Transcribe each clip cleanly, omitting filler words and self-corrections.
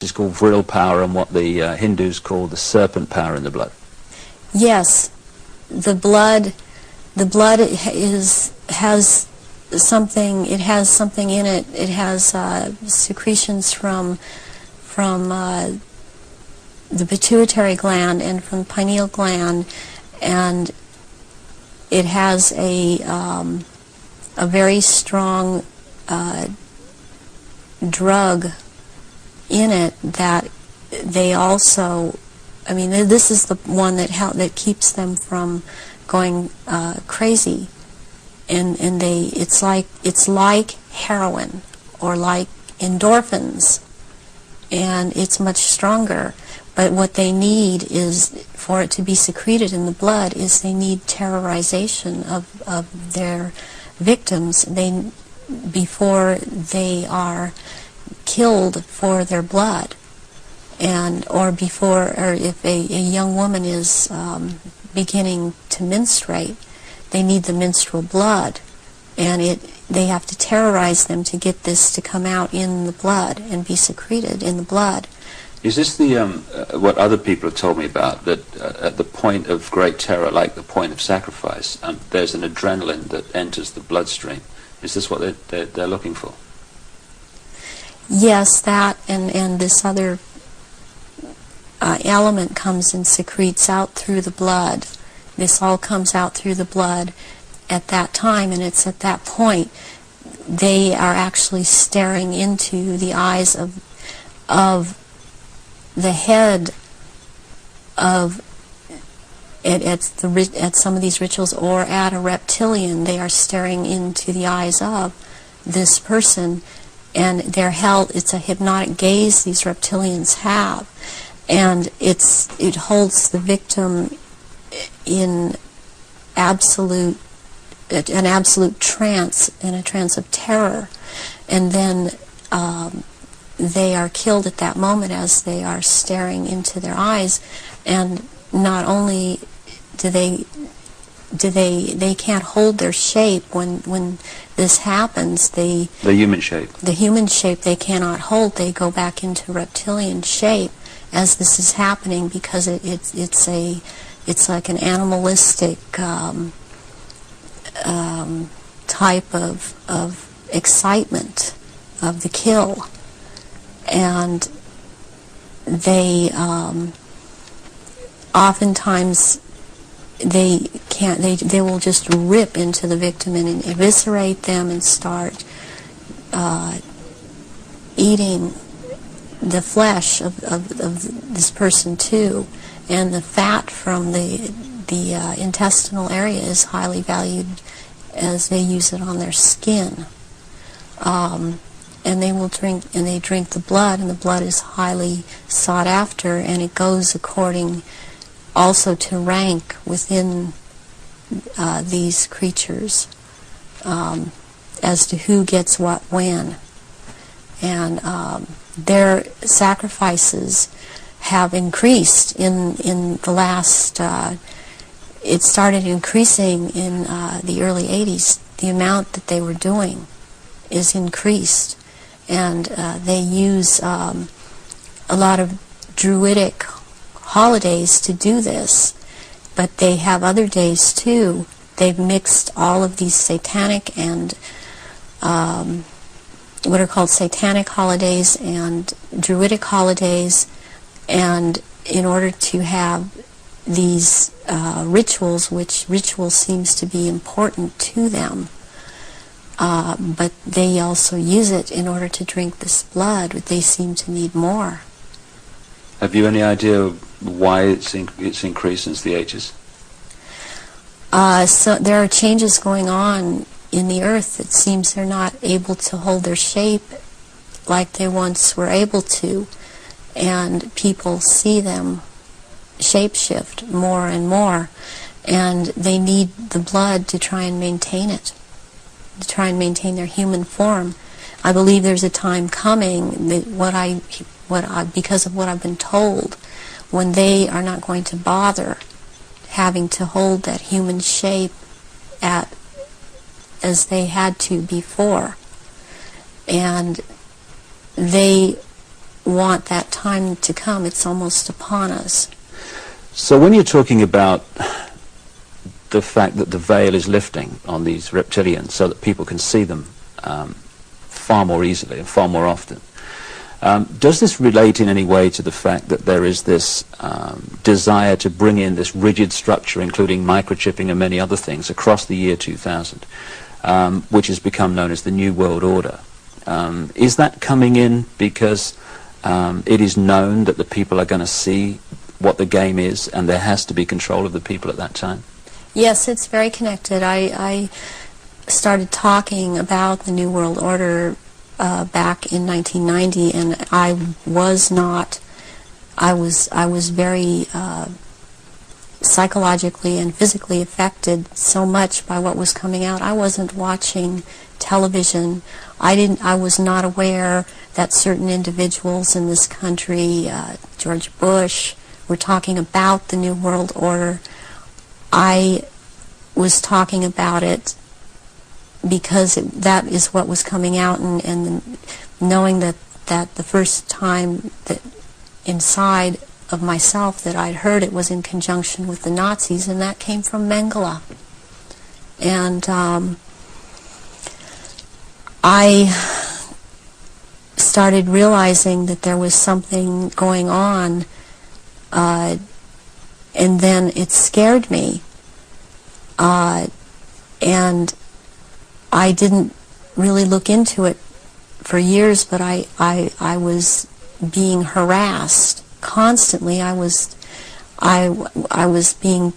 is called vril power and what the Hindus call the serpent power in the blood. Yes, the blood has something. It has something in it. It has secretions from the pituitary gland and from the pineal gland, and it has a very strong drug in it that they also, I mean, this is the one that keeps them from going crazy, and it's like heroin or like endorphins, and it's much stronger. But what they need is, for it to be secreted in the blood, is they need terrorization of their victims before they are killed for their blood, or if a young woman is beginning to menstruate, they need the menstrual blood, and they have to terrorize them to get this to come out in the blood and be secreted in the blood. Is this the what other people have told me about, that at the point of great terror, like the point of sacrifice, there's an adrenaline that enters the bloodstream? Is this what they're looking for? Yes, that and this other element comes and secretes out through the blood. This all comes out through the blood at that time, and it's at that point they are actually staring into the eyes of the head of at some of these rituals, or at a reptilian. They are staring into the eyes of this person, and they're held. It's a hypnotic gaze these reptilians have, and it holds the victim in an absolute trance, in a trance of terror, and then they are killed at that moment as they are staring into their eyes. And not only do they can't hold their shape when this happens. The human shape they cannot hold. They go back into reptilian shape as this is happening, because it's like an animalistic type of excitement of the kill. And they oftentimes they will just rip into the victim and eviscerate them and start eating the flesh of this person too. And the fat from the intestinal area is highly valued, as they use it on their skin. And they drink the blood, and the blood is highly sought after, and it goes according also to rank within these creatures, as to who gets what when. And their sacrifices have increased in the last, it started increasing in the early 80s. The amount that they were doing is increased. And they use a lot of druidic holidays to do this, but they have other days too. They've mixed all of these satanic and what are called satanic holidays and druidic holidays, and in order to have these rituals, which ritual seems to be important to them, but they also use it in order to drink this blood. They seem to need more. Have you any idea why it's increased since the 80s? So there are changes going on in the earth. It seems they're not able to hold their shape like they once were able to, and people see them shapeshift more and more, and they need the blood to try and maintain it, to try and maintain their human form. I believe there's a time coming that because of what I've been told, when they are not going to bother having to hold that human shape as they had to before, and they want that time to come. It's almost upon us. So when you're talking about the fact that the veil is lifting on these reptilians so that people can see them far more easily and far more often, does this relate in any way to the fact that there is this desire to bring in this rigid structure, including microchipping and many other things, across the year 2000, which has become known as the New World Order? Is that coming in because it is known that the people are going to see what the game is and there has to be control of the people at that time? Yes, it's very connected. I started talking about the New World Order back in 1990, and I was very psychologically and physically affected so much by what was coming out. I wasn't watching television. I was not aware that certain individuals in this country, George Bush, were talking about the New World Order. I was talking about it because that is what was coming out, and knowing that the first time that inside of myself that I'd heard it was in conjunction with the Nazis, and that came from Mengele. And I started realizing that there was something going on, and then it scared me, and I didn't really look into it for years, but I was being harassed constantly. I was being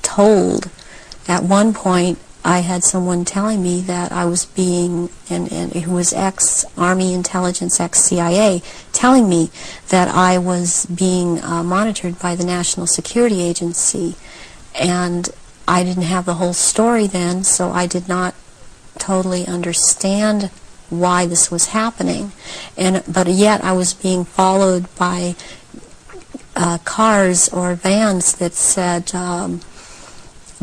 told. At one point, I had someone telling me that I was being, and who was ex-Army intelligence, ex-CIA, telling me that I was being monitored by the National Security Agency, and I didn't have the whole story then, so I did not totally understand why this was happening. But yet I was being followed by cars or vans that said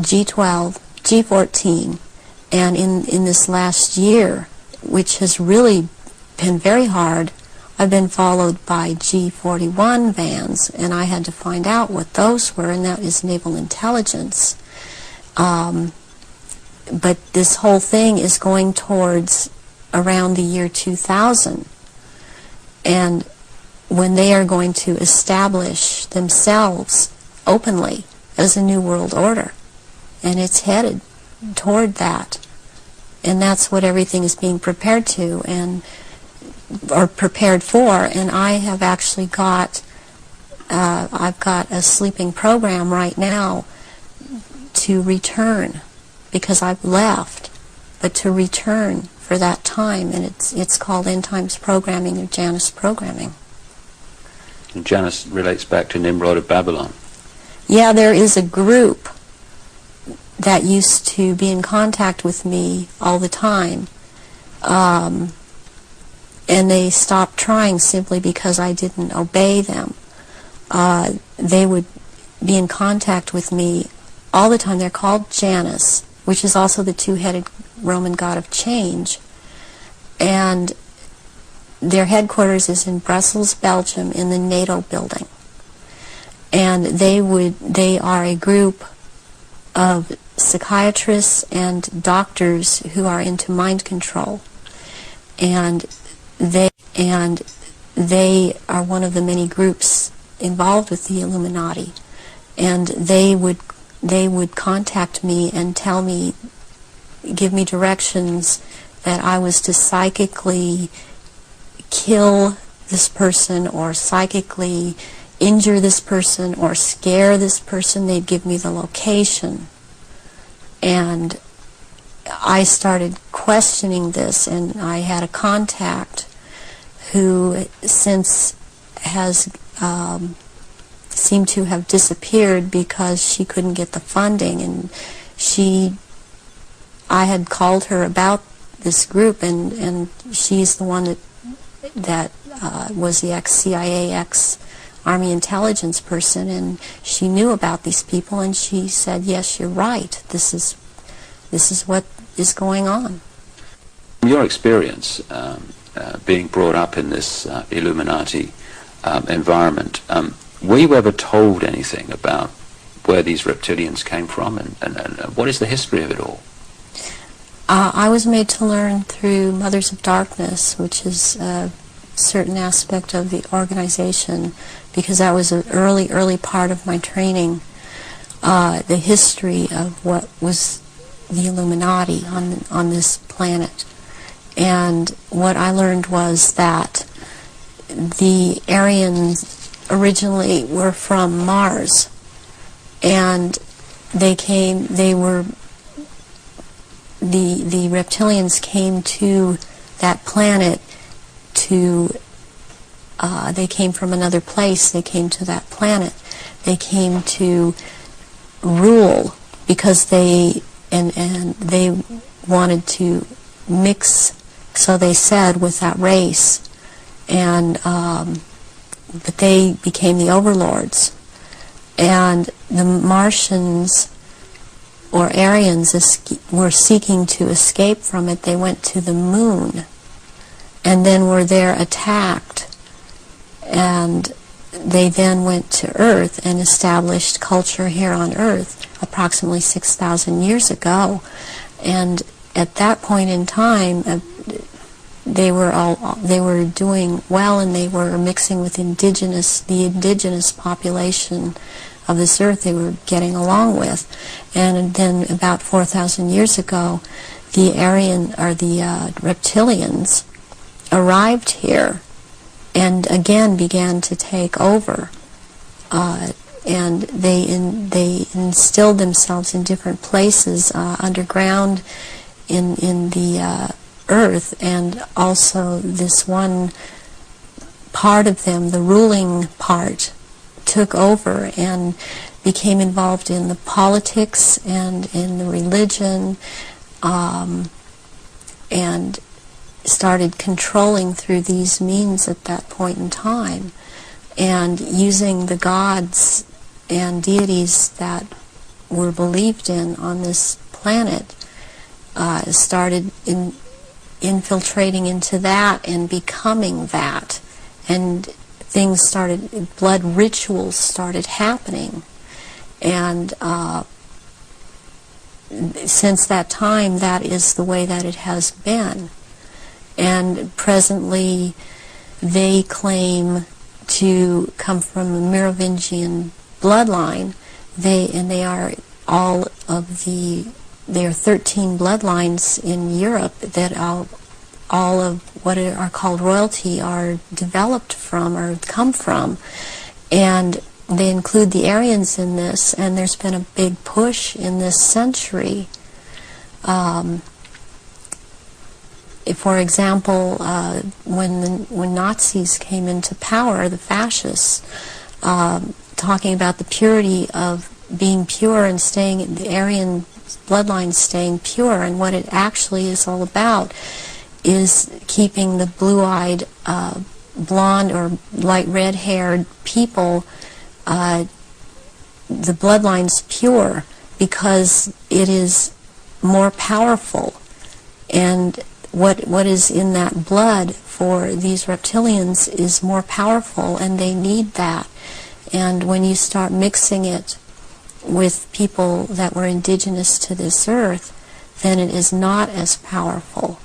G12, G14, and in this last year, which has really been very hard, I've been followed by G41 vans, and I had to find out what those were, and that is naval intelligence. But this whole thing is going towards around the year 2000, and when they are going to establish themselves openly as a New World Order, and it's headed toward that, and that's what everything is being prepared to or prepared for. And I have actually I've got a sleeping program right now to return, because I've left, but to return for that time, and it's called End Times Programming or Janus Programming. And Janus relates back to Nimrod of Babylon. Yeah, there is a group that used to be in contact with me all the time, and they stopped trying simply because I didn't obey them. They would be in contact with me all the time. They're called Janus, which is also the two-headed Roman god of change, and their headquarters is in Brussels, Belgium, in the NATO building. And they are a group of psychiatrists and doctors who are into mind control, and they are one of the many groups involved with the Illuminati, and they would contact me and tell me, give me directions that I was to psychically kill this person or psychically injure this person or scare this person. They'd give me the location. And I started questioning this, and I had a contact who since has seemed to have disappeared because she couldn't get the funding, and I had called her about this group, and she's the one that was the ex-CIA, ex-Army intelligence person, and she knew about these people, and she said, yes, you're right, this is what is going on. From your experience being brought up in this Illuminati environment. Were you ever told anything about where these reptilians came from, and what is the history of it all? I was made to learn through Mothers of Darkness, which is a certain aspect of the organization, because that was an early part of my training, the history of what was the Illuminati on this planet. And what I learned was that the Aryans originally were from Mars, and the reptilians came to that planet they came from another place, they came to that planet, they came to rule, because they wanted to mix, so they said, with that race, and but they became the overlords. And the Martians, or Aryans, were seeking to escape from it. They went to the moon, and then were there attacked, and they then went to Earth and established culture here on Earth approximately 6,000 years ago. And at that point in time, they were doing well, and they were mixing with the indigenous population of this earth. They were getting along with. And then about 4,000 years ago, the reptilians arrived here and again began to take over. And they instilled themselves in different places underground in the earth, and also this one part of them, the ruling part, took over and became involved in the politics and in the religion, and started controlling through these means at that point in time, and using the gods and deities that were believed in on this planet, started infiltrating into that and becoming that, and things started, blood rituals started happening, and since that time, that is the way that it has been. And presently, they claim to come from a Merovingian bloodline. They are all of the. There are 13 bloodlines in Europe that all of what are called royalty are developed from or come from, and they include the Aryans in this. And there's been a big push in this century. For example, when Nazis came into power, the fascists, talking about the purity of being pure and staying, the Aryan bloodline staying pure, and what it actually is all about is keeping the blue-eyed, blonde or light red-haired people, the bloodline's pure, because it is more powerful. And what is in that blood for these reptilians is more powerful, and they need that. And when you start mixing it with people that were indigenous to this earth, then it is not as powerful.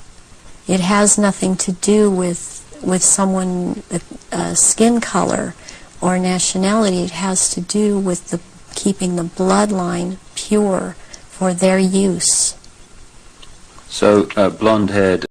It has nothing to do with someone, skin color or nationality. It has to do with keeping the bloodline pure for their use. So blonde-haired